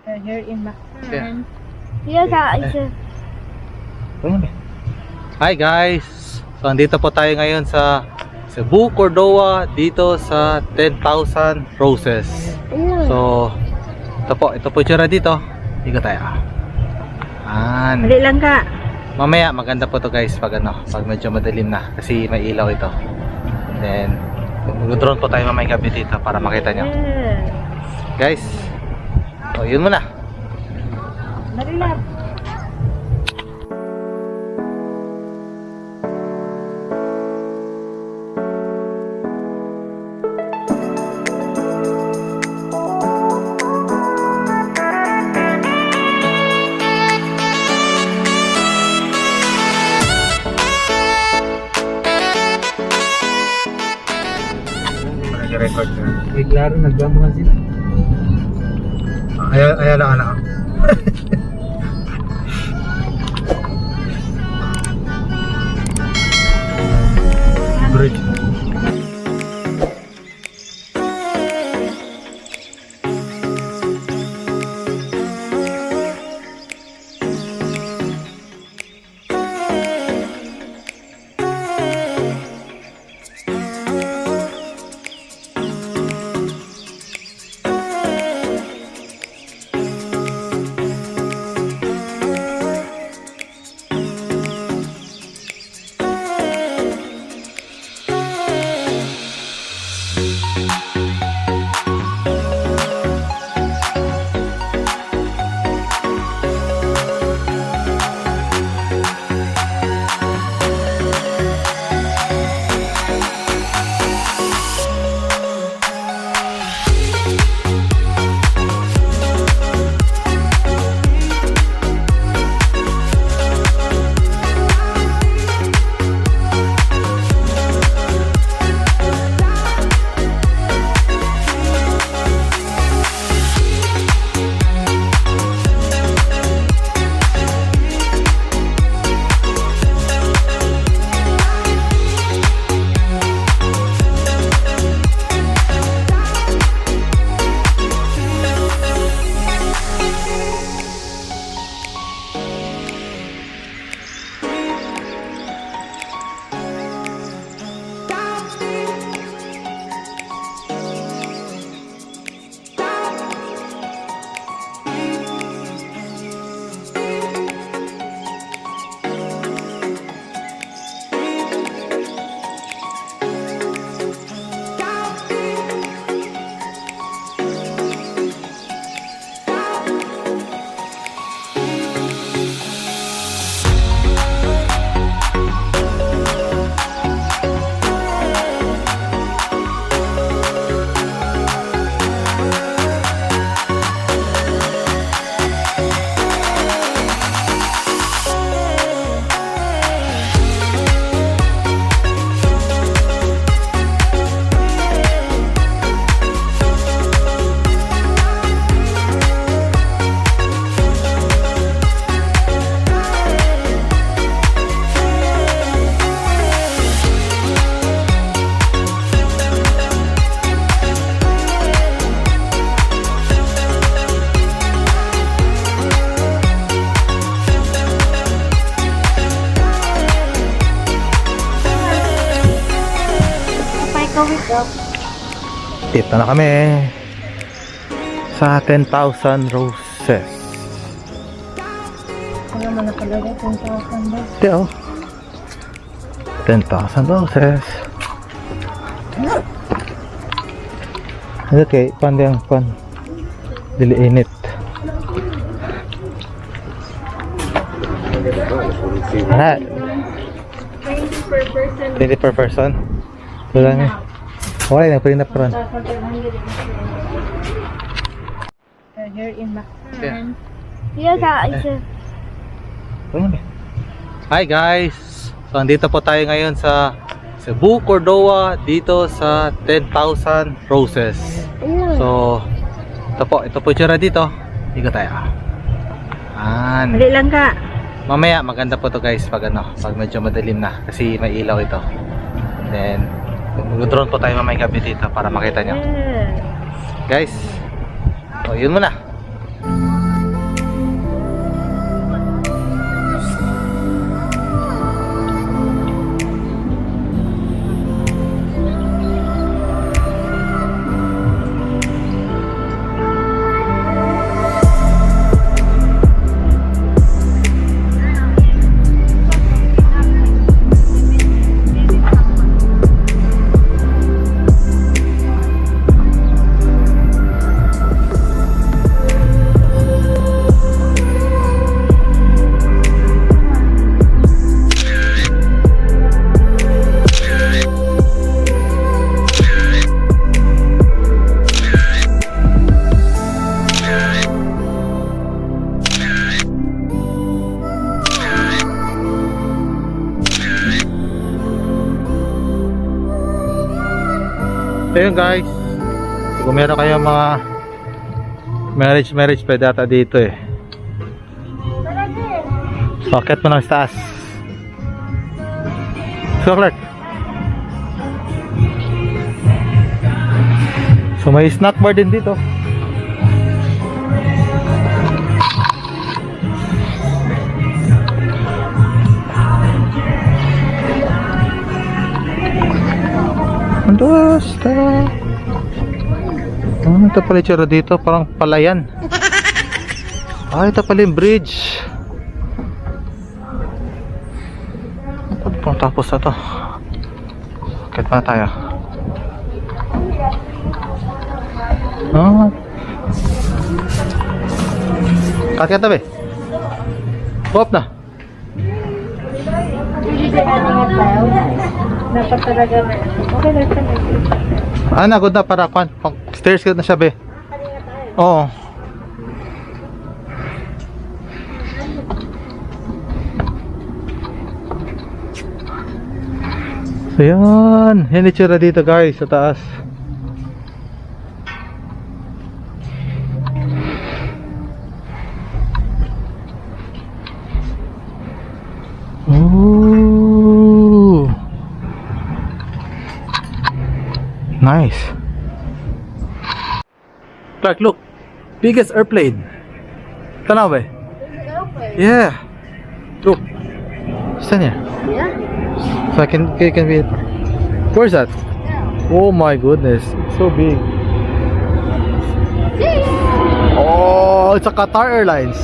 Here in Mactan. Iya guys. Hi guys! So andito po tayo ngayon sa Cebu, Cordoba, dito sa 10,000 Roses. So ito po yung tsura dito. Ikot tayo. Mali lang ka. Mamaya maganda po to guys pag medyo madilim na kasi may ilaw ito. Then mag-drone po tayo mamaya gabi dito para makita nyo. Guys, so yun muna. Mali lang. Record na. May klaro, nagbamuhan sila. Ayan lang anak. Bridge. Dito na kami sa 10,000 Roses. Ano mo nakalagay? 10,000 ba? Ito 10,000 Roses. Okay, pandang pan. Dili init. Ha? 20 per person. 20 per person? Wala nga. Wala na, pwede na pran. Here in Mactan. Iya guys. Hi guys! So andito po tayo ngayon sa Cebu, Cordoba, dito sa 10,000 Roses. So ito po yung tsura dito. Ikot tayo. Mali lang ka. Mamaya maganda po to guys pag medyo madilim na kasi may ilaw ito. Then mag-drone po tayo mamaya gabi dito para makita nyo. Guys, so yun muna. Ayun guys, kung meron kayong mga marriage pwede ata dito eh. Bakit mo ng taas? So Clark, so may snack bar din dito. Basta. Ito pala yung tsura dito, parang palayan. Ito pala yung bridge. Tapos na to. Bakit pa na tayo? Kakit na ba? Hop na. Dapat talaga. Okay lang sa Nagod na para kwan. Stairs na siya be. Oo. So yan. Yan yung tsura dito guys sa taas. Ooh. Nice. Clark, look. Biggest airplane. Tanaw ba? Yeah. Look. Saan yan? Yeah. So I can be. Where's that? Oh my goodness. It's so big. Oh, it's a Qatar Airlines.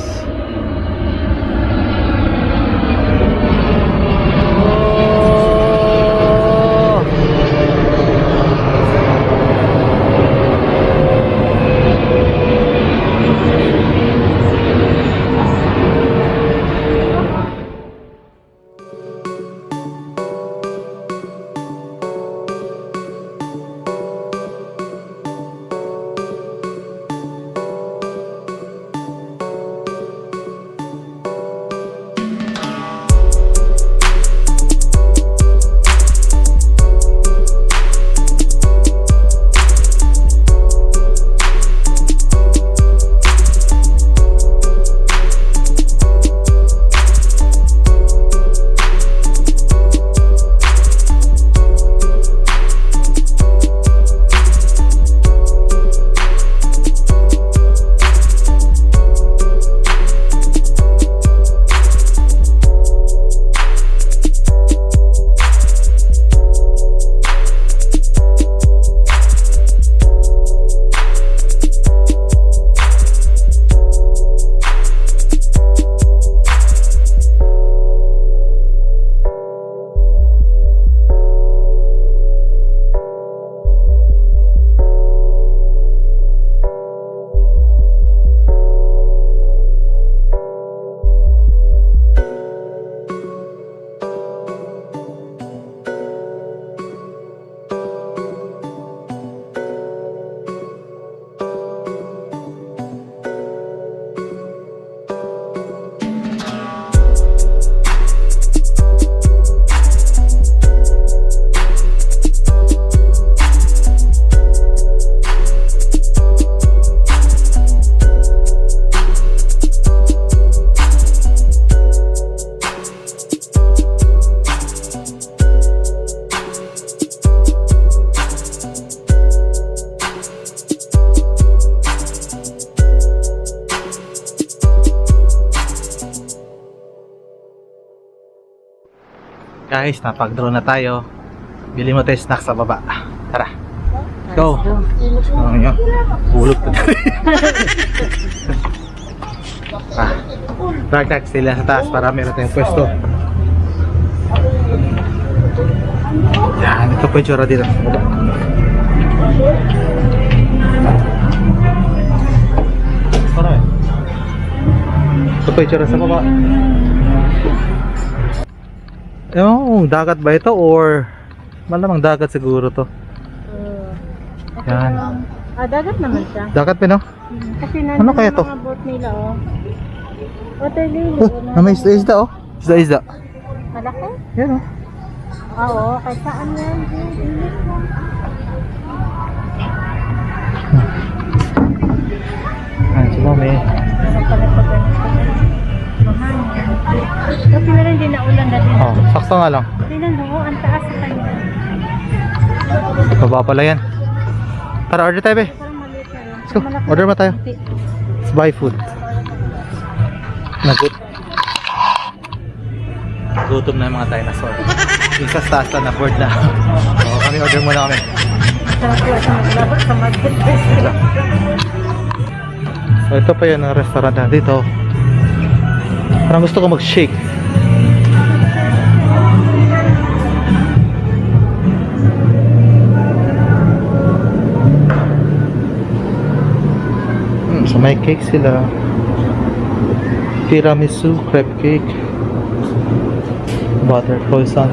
Guys, napag-draw na tayo. Bili mo tayo snack sa baba. Tara. Go. Yun. Hulog na tayo. Drag sila sa taas para meron tayong pwesto. Yan, ito po yung tsura dito sa baba. Ito po yung tsura sa baba. Dagat ba ito or malamang dagat siguro to. Yan. Dagat naman siya. Dagat pa no? Kasi Ano kaya to? mga boat nila water lily. Na may isda oh. Isda. Malaki? Yan oh. Oo, kahit saan yan. Mami. Ano pala pag ganito? Mahal. Kasi meron din na ulan na din. Oh, sakto nga lang. Tingnan mo, ang taas sa kanya. Baba pala yan. Tara, order tayo, be. Parang maliit na rin. Let's go. Order ba tayo? Let's buy food. Gutom na yung mga dinosaur. Isa sa taas na board na. So, kami order muna kami. Sa market. So, ito pa yun ang restaurant na dito. Parang gusto ko mag-shake. So may cake sila. Tiramisu, crepe cake, butter croissant.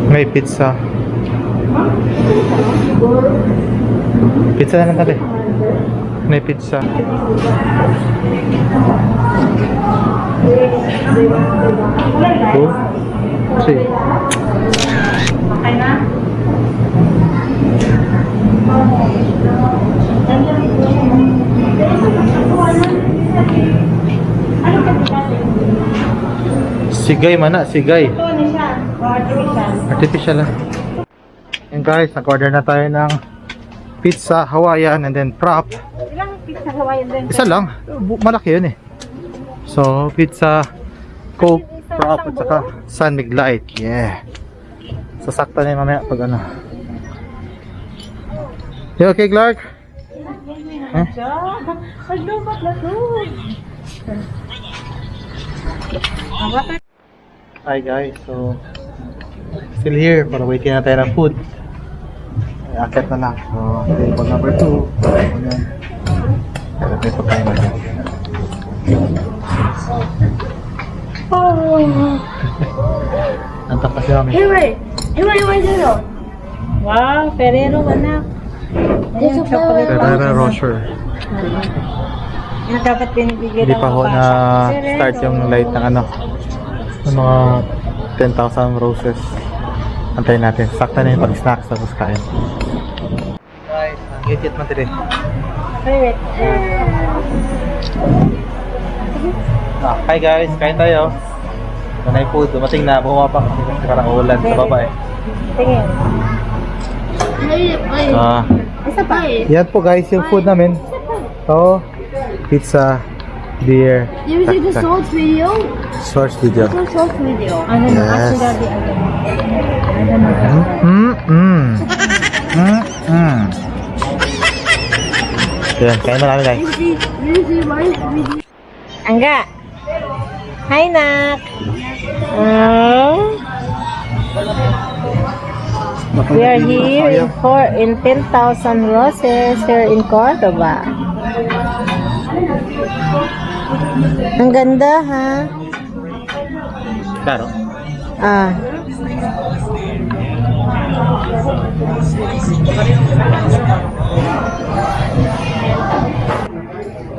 May pizza. Pizza na lang tayo. May pizza. Two, three. Okay na? Sigay mana, sigay. Ito na siya. Artificial. Artificial lang. Yan guys, nag-order na tayo ng pizza Hawaiian and then prop. Ilang pizza Hawaiian din? Isa lang, malaki yun eh. So, pizza, Coke, prop at saka San Mig Light. Yeah. Sasakta na yun mamaya pag ano. You okay, Clark? Eh? Paglubat na to. Hi guys, so still here para waiting na tayo ng food. Ay, akit na lang. So, table number 2. Ayan. Kaya may pagkain natin. Ang tapas niya kami. Wow, Ferrero anak. Ayan, chocolate. Ferrero Rocher. Yan dapat binibigyan Hindi pa ho na start yung light ng ano. Ng mga 10,000 roses. Antayin natin. Sakta na yung pag-snacks tapos kain. Guys, ang itit man today. Wait. Hi guys, kain tayo. Manay food, dumating na, bumaba kasi kasi parang ulan sa baba eh. Tingin. Isa pa. Yan po guys, yung food namin. So, pizza, beer, Did you see the short video? shorts video. The short video. Ano na? Yes. Actually, daddy, Yan, kain na namin guys. Did you see my video? Angga. Hi, Nak. We are here in 10,000 Roses here in Cordoba. Ang ganda, ha? Claro. Ah.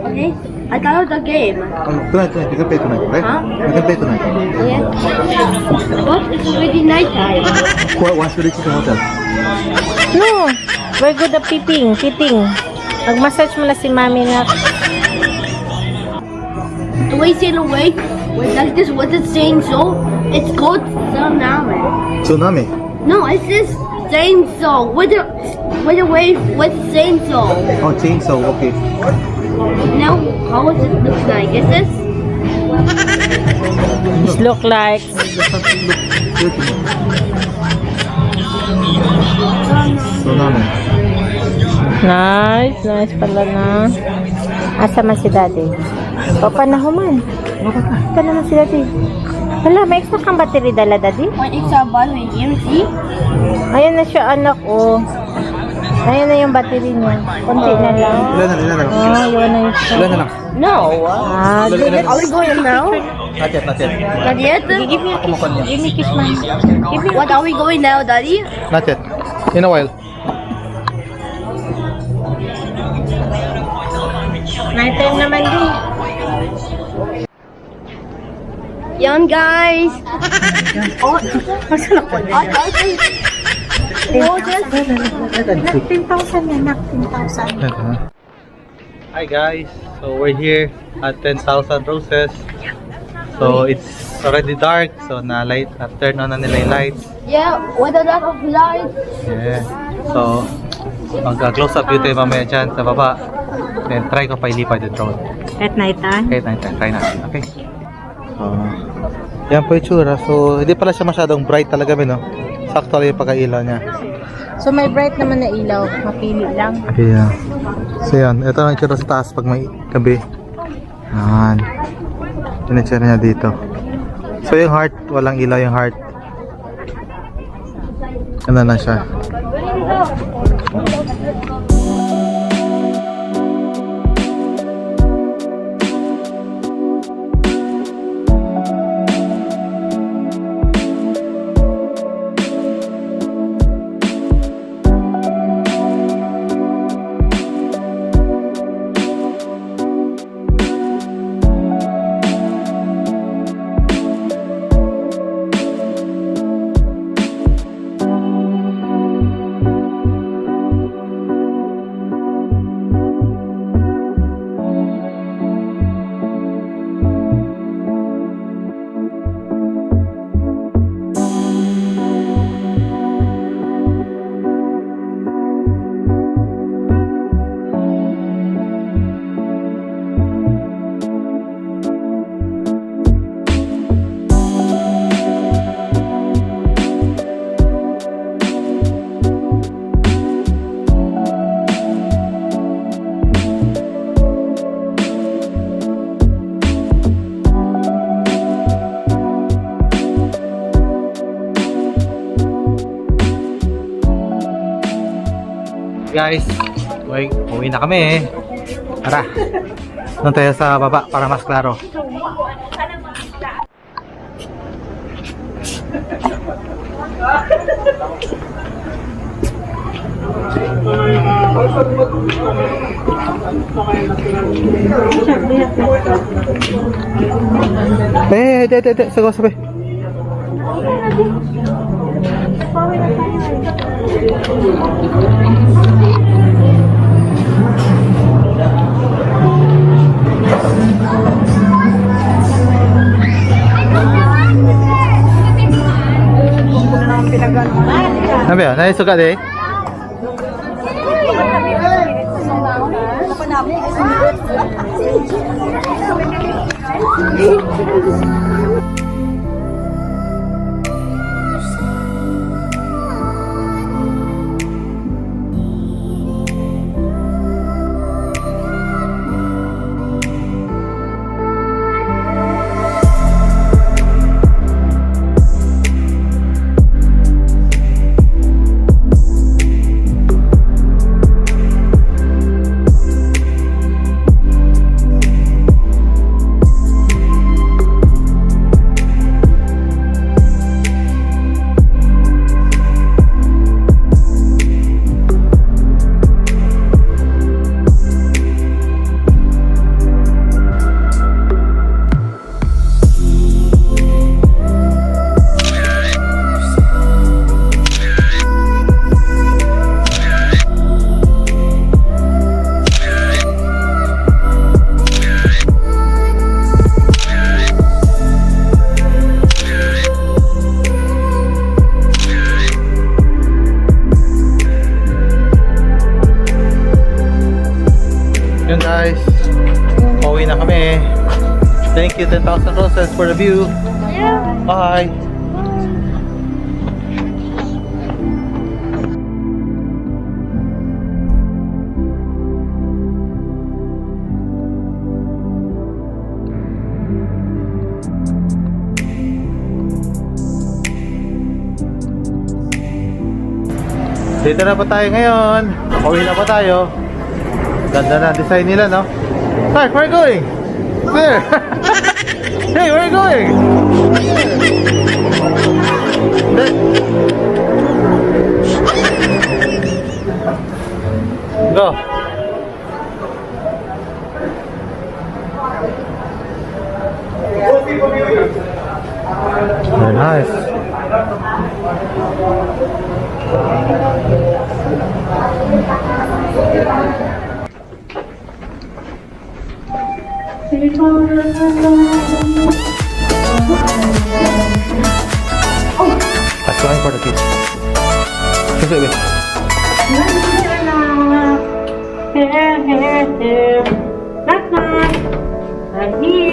Okay. I downloaded the game. Tonight, you can pay tonight, right? Huh? You can pay tonight. Yeah. What? It's already nighttime. Once we reach the hotel. No. We're good at fitting. Mag-massage mo na si Mami na. The way sail awake, when like this, what it's saying so, it's called tsunami. Tsunami. No, it's this chainsaw with a wave with chainsaw. Oh, chainsaw, okay. Now, how does it look like? Is this? It look like Tsunami. nice pala na. Asa man si Daddy? Papanahuman. Ito naman si Daddy. Wala, may extra kang battery dala, Daddy? One extra battery here, see? Ayan na siya, anak, oh. Ayan na yung battery niya. Konti na lang. Ilan na lang. Yun na yung Ilan na lang. No. Ilan Are we going now? Not yet, not yet. Not yet? Give me a kiss. Give me a kiss, man. Give me a What are we going now, Daddy? Not yet. In a while. night time naman din. Yan, guys. Oh, masala ko na. Roses. Nak 10,000 na, nak 10,000. Hi guys, so we're here at 10,000 Roses. So it's already dark, so turn on na nila yung lights. Yeah, with a lot of light. Yeah. So magka-close up view tayo mamaya dyan sa baba. Then try ko pa ilipad yung drone. At night time? Okay, try natin. Okay. Yan po yung tsura. So hindi pala siya masyadong bright talaga, no? Sakto lang yung pagkailaw niya. So may bright naman na ilaw, mapili lang. Yeah. So yan, ito ang itsura sa taas pag may gabi. Yan. Yung itsura niya dito. So yung heart, walang ilaw yung heart. Ano na siya. Guys, uwi na kami. Tara. Doon tayo sa baba para mas klaro. Sabi. Ano ba? Naisuka di? Yun guys, pauwi na kami. Thank you 10,000 Roses for the view. Bye. Dito na pa tayo ngayon. Pauwi na pa tayo. Ganda na design nila, no? Mark, where are you going? There! Hey, where are you going? There. Go! Very nice. Let's go for the kiss. Kiss it, babe. Here. Knock knock. I'm here.